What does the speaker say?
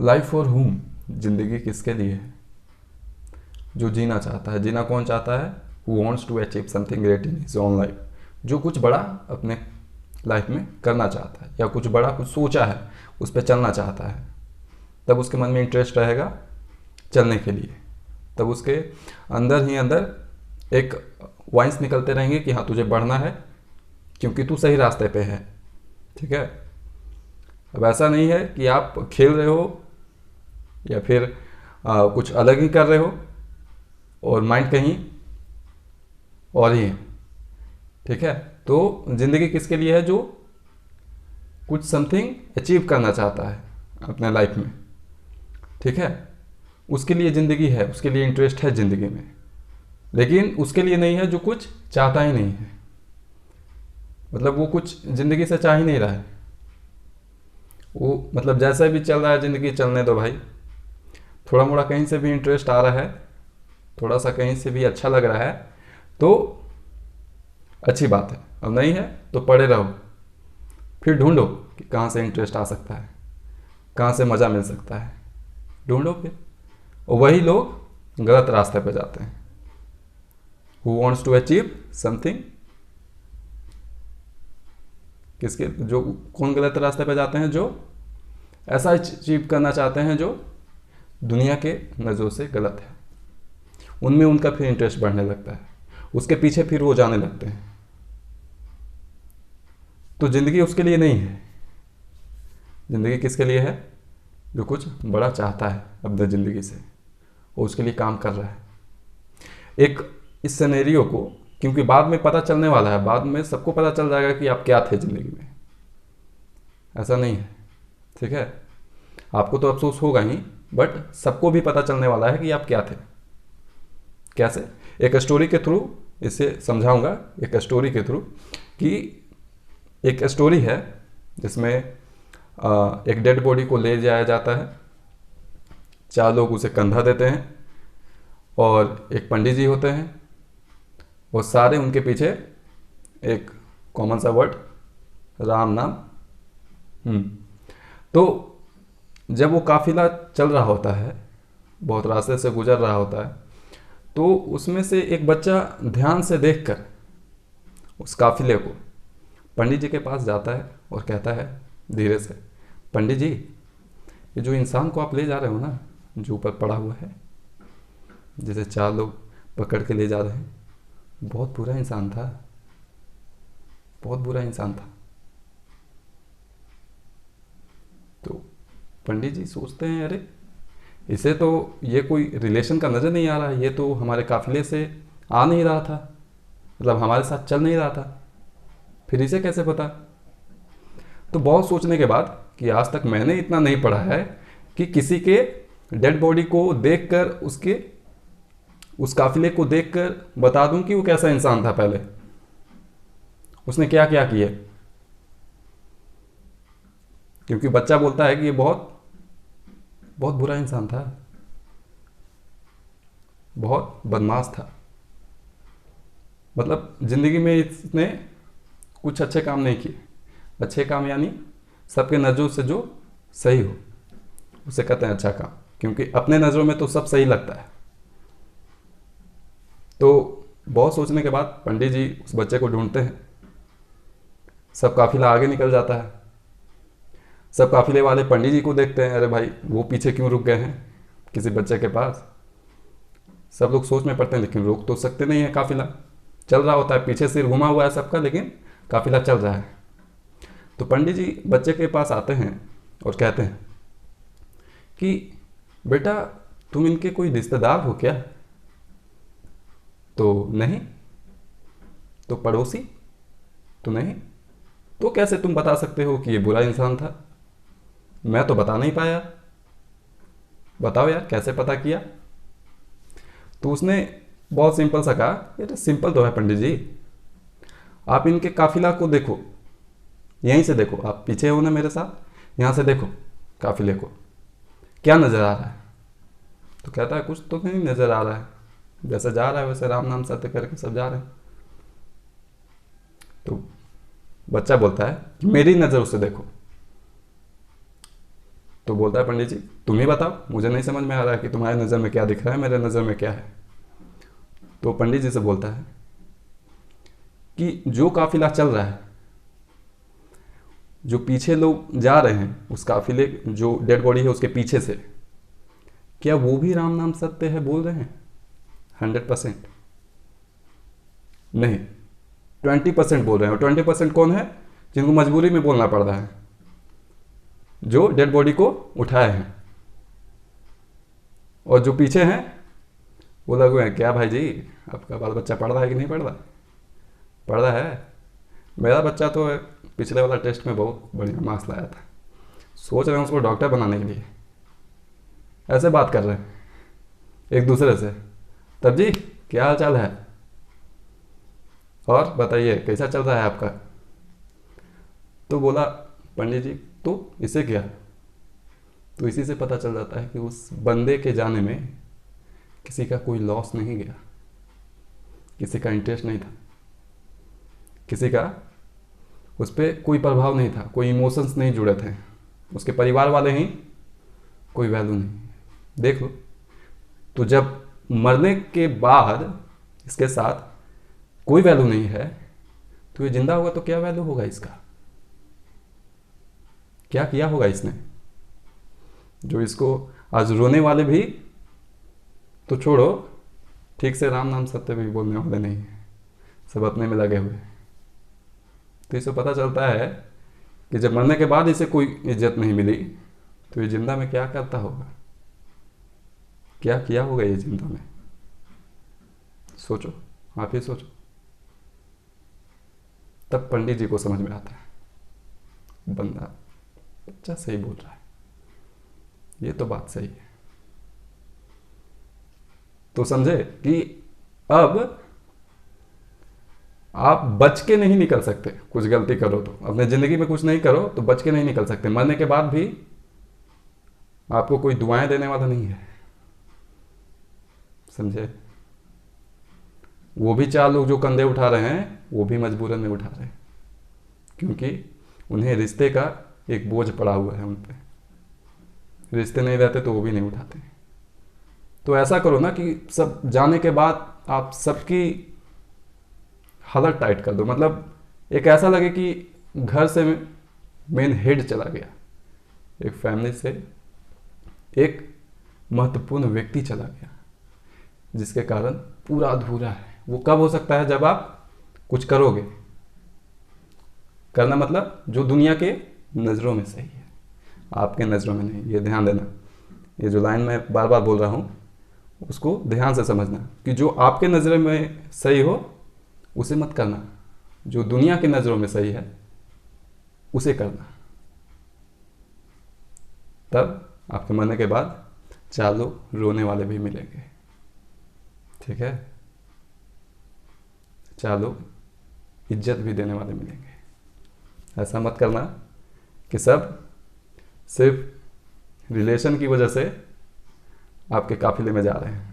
Life for हुम, जिंदगी किसके लिए है? जो जीना चाहता है। जीना कौन चाहता है? Who wants to achieve something great in his own life. जो कुछ बड़ा अपने लाइफ में करना चाहता है या कुछ बड़ा कुछ सोचा है उस पर चलना चाहता है, तब उसके मन में इंटरेस्ट रहेगा चलने के लिए। तब उसके अंदर ही अंदर एक वॉइस निकलते रहेंगे कि हाँ तुझे बढ़ना है क्योंकि तू सही रास्ते पे है। ठीक है। अब ऐसा नहीं है कि आप खेल रहे हो या फिर कुछ अलग ही कर रहे हो और माइंड कहीं और ही है। ठीक है। तो ज़िंदगी किसके लिए है? जो कुछ समथिंग अचीव करना चाहता है अपने लाइफ में। ठीक है। उसके लिए ज़िंदगी है, उसके लिए इंटरेस्ट है ज़िंदगी में। लेकिन उसके लिए नहीं है जो कुछ चाहता ही नहीं है। मतलब वो कुछ ज़िंदगी से चाह ही नहीं रहा है। वो मतलब जैसा भी चल रहा है ज़िंदगी चलने दो भाई। थोड़ा मोड़ा कहीं से भी इंटरेस्ट आ रहा है, थोड़ा सा कहीं से भी अच्छा लग रहा है तो अच्छी बात है, और नहीं है तो पड़े रहो। फिर ढूंढो कि कहाँ से इंटरेस्ट आ सकता है, कहाँ से मज़ा मिल सकता है, ढूंढो फिर। और वही लोग गलत रास्ते पे जाते हैं। Who wants to achieve something, किसके जो कौन गलत रास्ते पे जाते हैं? जो ऐसा अचीव करना चाहते हैं जो दुनिया के नज़रों से गलत है। उनमें उनका फिर इंटरेस्ट बढ़ने लगता है, उसके पीछे फिर वो जाने लगते हैं। तो ज़िंदगी उसके लिए नहीं है। ज़िंदगी किसके लिए है? जो कुछ बड़ा चाहता है अपने ज़िंदगी से और उसके लिए काम कर रहा है। एक इस सिनेरियो को, क्योंकि बाद में पता चलने वाला है, बाद में सबको पता चल जाएगा कि आप क्या थे ज़िंदगी में। ऐसा नहीं है। ठीक है। आपको तो अफसोस होगा ही, बट सबको भी पता चलने वाला है कि आप क्या थे। कैसे? एक स्टोरी के थ्रू इसे समझाऊंगा। एक स्टोरी के थ्रू कि एक स्टोरी है जिसमें एक डेड बॉडी को ले जाया जाता है। 4 लोग उसे कंधा देते हैं और एक पंडित जी होते हैं। वो सारे उनके पीछे एक कॉमन सा वर्ड, राम नाम। तो जब वो काफिला चल रहा होता है, बहुत रास्ते से गुजर रहा होता है, तो उसमें से एक बच्चा ध्यान से देखकर उस काफिले को पंडित जी के पास जाता है और कहता है धीरे से, पंडित जी, ये जो इंसान को आप ले जा रहे हो ना, जो ऊपर पड़ा हुआ है, जिसे 4 लोग पकड़ के ले जा रहे हैं, बहुत बुरा इंसान था, बहुत बुरा इंसान था। तो पंडित जी सोचते हैं, अरे इसे तो ये कोई रिलेशन का नज़र नहीं आ रहा है, ये तो हमारे काफिले से आ नहीं रहा था, मतलब हमारे साथ चल नहीं रहा था, फिर इसे कैसे पता? तो बहुत सोचने के बाद, कि आज तक मैंने इतना नहीं पढ़ा है कि किसी के डेड बॉडी को देखकर, उसके उस काफिले को देखकर बता दूं कि वो कैसा इंसान था, पहले उसने क्या क्या किया। क्योंकि बच्चा बोलता है कि ये बहुत बहुत बुरा इंसान था, बहुत बदमाश था, मतलब ज़िंदगी में इसने कुछ अच्छे काम नहीं किए। अच्छे काम यानी सबके नज़रों से जो सही हो उसे कहते हैं अच्छा काम, क्योंकि अपने नज़रों में तो सब सही लगता है। तो बहुत सोचने के बाद पंडित जी उस बच्चे को ढूंढते हैं। सब काफिला आगे निकल जाता है। सब काफिले वाले पंडित जी को देखते हैं, अरे भाई वो पीछे क्यों रुक गए हैं किसी बच्चे के पास। सब लोग सोच में पड़ते हैं, लेकिन रोक तो सकते नहीं है, काफिला चल रहा होता है, पीछे सिर घुमा हुआ है सबका, लेकिन काफिला चल रहा है। तो पंडित जी बच्चे के पास आते हैं और कहते हैं कि बेटा, तुम इनके कोई रिश्तेदार हो क्या? तो नहीं। तो पड़ोसी? तो नहीं। तो कैसे तुम बता सकते हो कि ये बुरा इंसान था? मैं तो बता नहीं पाया, बताओ यार कैसे पता किया? तो उसने बहुत सिंपल सा कहा, ये सिंपल तो है पंडित जी, आप इनके काफिला को देखो, यहीं से देखो, आप पीछे हो ना मेरे साथ, यहाँ से देखो काफिले को, क्या नज़र आ रहा है? तो कहता है कुछ तो नहीं नज़र आ रहा है, जैसे जा रहा है वैसे राम नाम सत्य करके सब जा रहे हैं। तो बच्चा बोलता है कि मेरी नज़र उसे देखो। तो बोलता है पंडित जी तुम ही बताओ, मुझे नहीं समझ में आ रहा है कि तुम्हारे नज़र में क्या दिख रहा है, मेरे नज़र में क्या है। तो पंडित जी से बोलता है कि जो काफिला चल रहा है, जो पीछे लोग जा रहे हैं, उस काफिले जो डेड बॉडी है उसके पीछे से, क्या वो भी राम नाम सत्य है बोल रहे हैं? 100% नहीं, 20% बोल रहे हैं। और 20% कौन है? जिनको मजबूरी में बोलना पड़ रहा है, जो डेड बॉडी को उठाए हैं। और जो पीछे हैं वो लगे हुए हैं, क्या भाई जी आपका बाल बच्चा पढ़ रहा है कि नहीं पढ़ रहा? पढ़ रहा है। मेरा बच्चा तो पिछले वाला टेस्ट में बहुत बढ़िया मार्क्स लाया था, सोच रहे हैं उसको डॉक्टर बनाने के लिए। ऐसे बात कर रहे हैं एक दूसरे से। तब जी क्या हाल चाल है, और बताइए कैसा चल रहा है आपका? तो बोला पंडित जी तो इसे क्या? तो इसी से पता चल जाता है कि उस बंदे के जाने में किसी का कोई लॉस नहीं गया, किसी का इंटरेस्ट नहीं था, किसी का उस पर कोई प्रभाव नहीं था, कोई इमोशंस नहीं जुड़े थे, उसके परिवार वाले ही कोई वैल्यू नहीं। देख लो, तो जब मरने के बाद इसके साथ कोई वैल्यू नहीं है, तो ये जिंदा होगा तो क्या वैल्यू होगा इसका? क्या किया होगा इसने? जो इसको आज रोने वाले भी तो छोड़ो, ठीक से राम नाम सत्य भी बोलने वाले नहीं है, सब अपने में लगे हुए। तो इसे पता चलता है कि जब मरने के बाद इसे कोई इज्जत नहीं मिली, तो ये जिंदा में क्या करता होगा, क्या किया होगा ये जिंदा में? सोचो, आप ही सोचो। तब पंडित जी को समझ में आता है, बंदा बच्चा सही बोल रहा है, ये तो बात सही है। तो समझे कि अब आप बच के नहीं निकल सकते। कुछ गलती करो तो, अपने जिंदगी में कुछ नहीं करो तो बच के नहीं निकल सकते। मरने के बाद भी आपको कोई दुआएं देने वाला नहीं है, समझे? वो भी 4 लोग जो कंधे उठा रहे हैं, वो भी मजबूरन में उठा रहे हैं, क्योंकि उन्हें रिश्ते का एक बोझ पड़ा हुआ है उन पर। रिश्ते नहीं रहते तो वो भी नहीं उठाते। तो ऐसा करो ना कि सब जाने के बाद आप सबकी हालत टाइट कर दो, मतलब एक ऐसा लगे कि घर से मेन हेड चला गया, एक फैमिली से एक महत्वपूर्ण व्यक्ति चला गया, जिसके कारण पूरा अधूरा है। वो कब हो सकता है? जब आप कुछ करोगे। करना मतलब जो दुनिया के नज़रों में सही है, आपके नज़रों में नहीं। ये ध्यान देना, ये जो लाइन मैं बार बार बोल रहा हूँ उसको ध्यान से समझना कि जो आपके नज़रों में सही हो उसे मत करना, जो दुनिया की नज़रों में सही है उसे करना। तब आपके मरने के बाद 4 लोग रोने वाले भी मिलेंगे, ठीक है? 4 लोग इज्जत भी देने वाले मिलेंगे। ऐसा मत करना कि सब सिर्फ रिलेशन की वजह से आपके काफिले में जा रहे हैं।